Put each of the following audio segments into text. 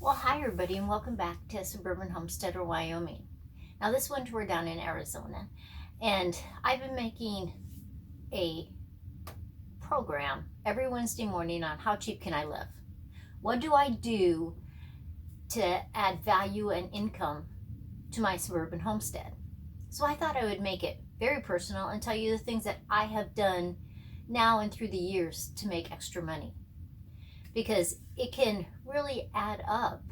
Well, hi everybody and welcome back to Suburban Homesteader, Wyoming. Now this winter we're down in Arizona and I've been making a program every Wednesday morning on how cheap can I live? What do I do to add value and income to my suburban homestead? So I thought I would make it very personal and tell you the things that I have done now and through the years to make extra money, because it can really add up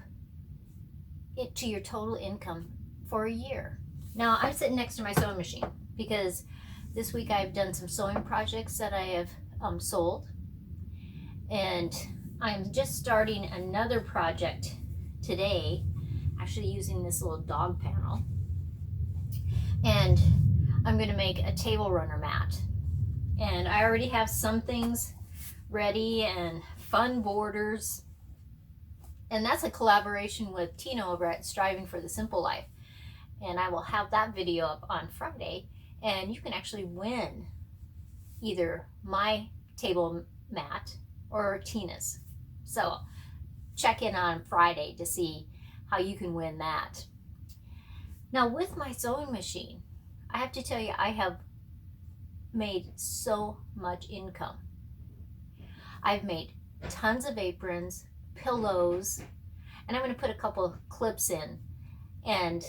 to your total income for a year. Now I'm sitting next to my sewing machine because this week I've done some sewing projects that I have sold, and I'm just starting another project today, actually using this little dog panel, and I'm going to make a table runner mat. And I already have some things ready and fun borders, and that's a collaboration with Tino over at Striving for the Simple Life, and I will have that video up on Friday, and you can actually win either my table mat or Tina's. So check in on Friday to see how you can win that. Now with my sewing machine, I have to tell you, I have made so much income. I've made tons of aprons, pillows, and I'm going to put a couple of clips in. And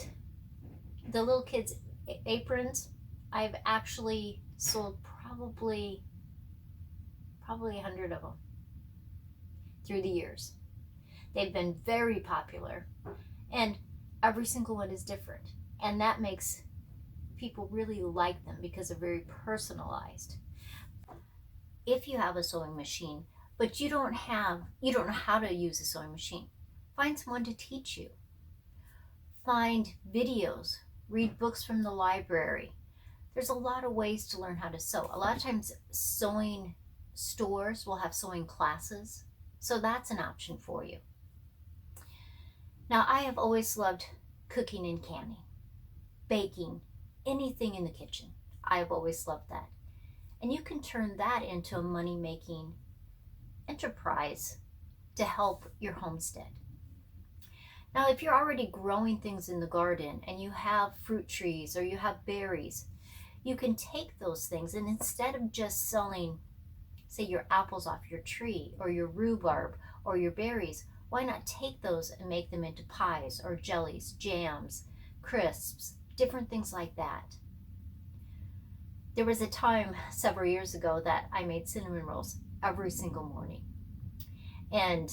the little kids' aprons, I've actually sold probably 100 of them through the years. They've been very popular, and every single one is different, and that makes people really like them because they're very personalized. If you have a sewing machine but you don't know how to use a sewing machine, find someone to teach you. Find videos, read books from the library. There's a lot of ways to learn how to sew. A lot of times sewing stores will have sewing classes, so that's an option for you. Now I have always loved cooking and canning, baking, anything in the kitchen. I have always loved that. And you can turn that into a money-making enterprise to help your homestead. Now, if you're already growing things in the garden and you have fruit trees or you have berries, you can take those things, and instead of just selling, say, your apples off your tree or your rhubarb or your berries, why not take those and make them into pies or jellies, jams, crisps, different things like that. There was a time several years ago that I made cinnamon rolls every single morning, and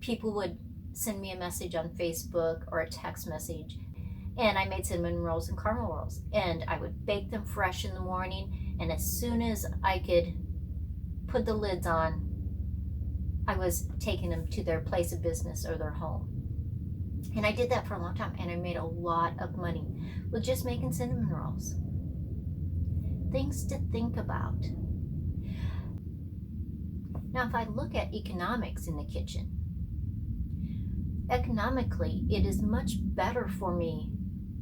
people would send me a message on Facebook or a text message, and I made cinnamon rolls and caramel rolls, and I would bake them fresh in the morning, and as soon as I could put the lids on, I was taking them to their place of business or their home. And I did that for a long time, and I made a lot of money with just making cinnamon rolls. Things to think about. Now, if I look at economics in the kitchen, economically, it is much better for me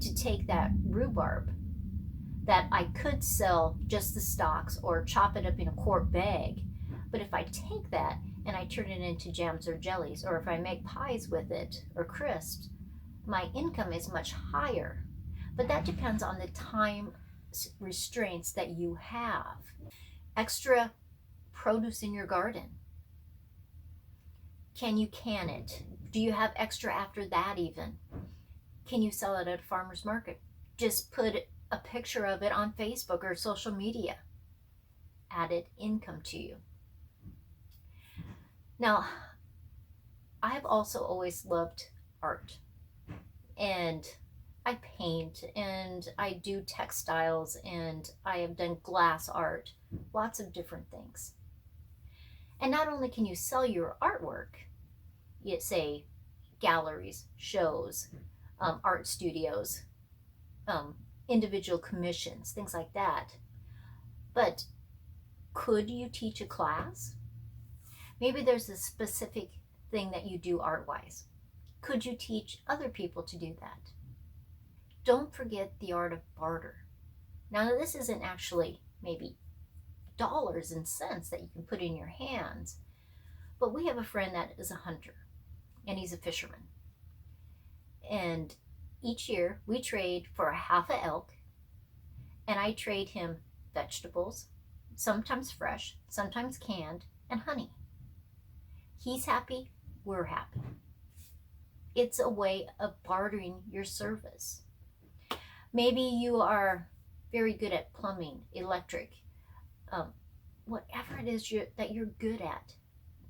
to take that rhubarb that I could sell just the stalks or chop it up in a quart bag. But if I take that and I turn it into jams or jellies, or if I make pies with it or crisps, my income is much higher. But that depends on the time restraints that you have. Extra produce in your garden. Can you can it? Do you have extra after that even? Can you sell it at a farmer's market? Just put a picture of it on Facebook or social media. Added income to you. Now, I've also always loved art, and I paint and I do textiles and I have done glass art, lots of different things. And not only can you sell your artwork, say galleries, shows, art studios, individual commissions, things like that, but could you teach a class? Maybe there's a specific thing that you do art-wise. Could you teach other people to do that? Don't forget the art of barter. Now, this isn't actually maybe dollars and cents that you can put in your hands, but we have a friend that is a hunter, and he's a fisherman. And each year we trade for a half a elk, and I trade him vegetables, sometimes fresh, sometimes canned, and honey. He's happy, we're happy. It's a way of bartering your service. Maybe you are very good at plumbing, electric, whatever it is that you're good at.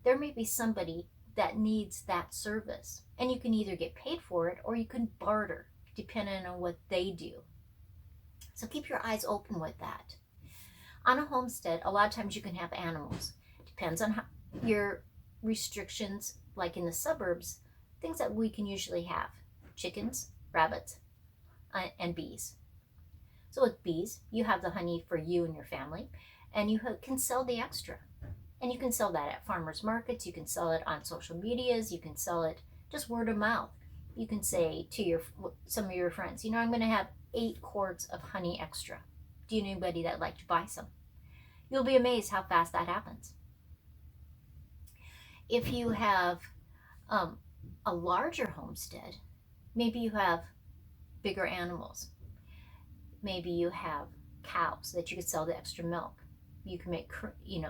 There may be somebody that needs that service, and you can either get paid for it or you can barter, depending on what they do. So keep your eyes open with that. On a homestead, a lot of times you can have animals. Depends on your restrictions, like in the suburbs, things that we can usually have: chickens, rabbits, and bees. So with bees, you have the honey for you and your family, and you can sell the extra. And you can sell that at farmers markets, you can sell it on social medias, you can sell it just word of mouth. You can say to some of your friends, I'm going to have 8 quarts of honey extra. Do you know anybody that'd like to buy some? You'll be amazed how fast that happens. If you have a larger homestead, maybe you have bigger animals. Maybe you have cows that you could sell the extra milk. You can make,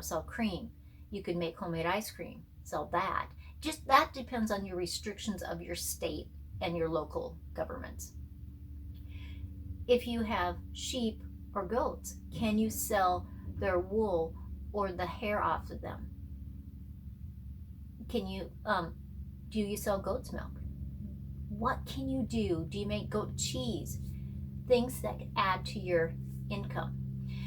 sell cream. You could make homemade ice cream, sell that. Just that depends on your restrictions of your state and your local governments. If you have sheep or goats, can you sell their wool or the hair off of them? Can you, do you sell goat's milk? What can you do? Do you make goat cheese? Things that add to your income.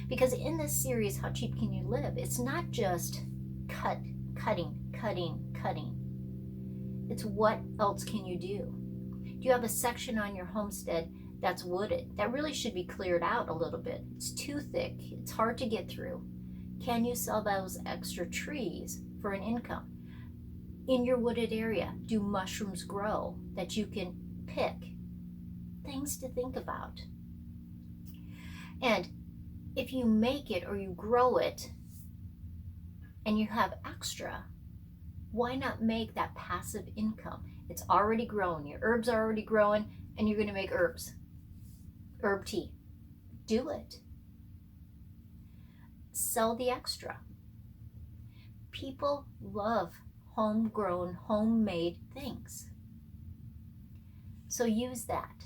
Because in this series, How Cheap Can You Live, it's not just cutting. It's what else can you do? Do you have a section on your homestead that's wooded? That really should be cleared out a little bit. It's too thick. It's hard to get through. Can you sell those extra trees for an income? In your wooded area, do mushrooms grow that you can pick? Things to think about. And if you make it or you grow it and you have extra, why not make that passive income? It's already grown. Your herbs are already growing, and you're going to make herbs. Herb tea. Do it. Sell the extra. People love homegrown, homemade things. So use that.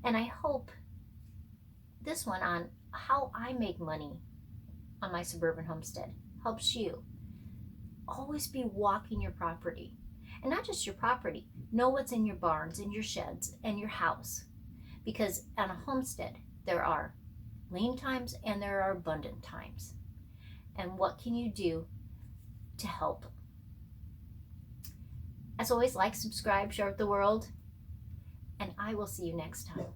And I hope this one on how I make money on my suburban homestead helps you. Always be walking your property. And not just your property. Know what's in your barns, in your sheds, and your house. Because on a homestead, there are lean times and there are abundant times. And what can you do to help? As always, like, subscribe, share with the world, and I will see you next time.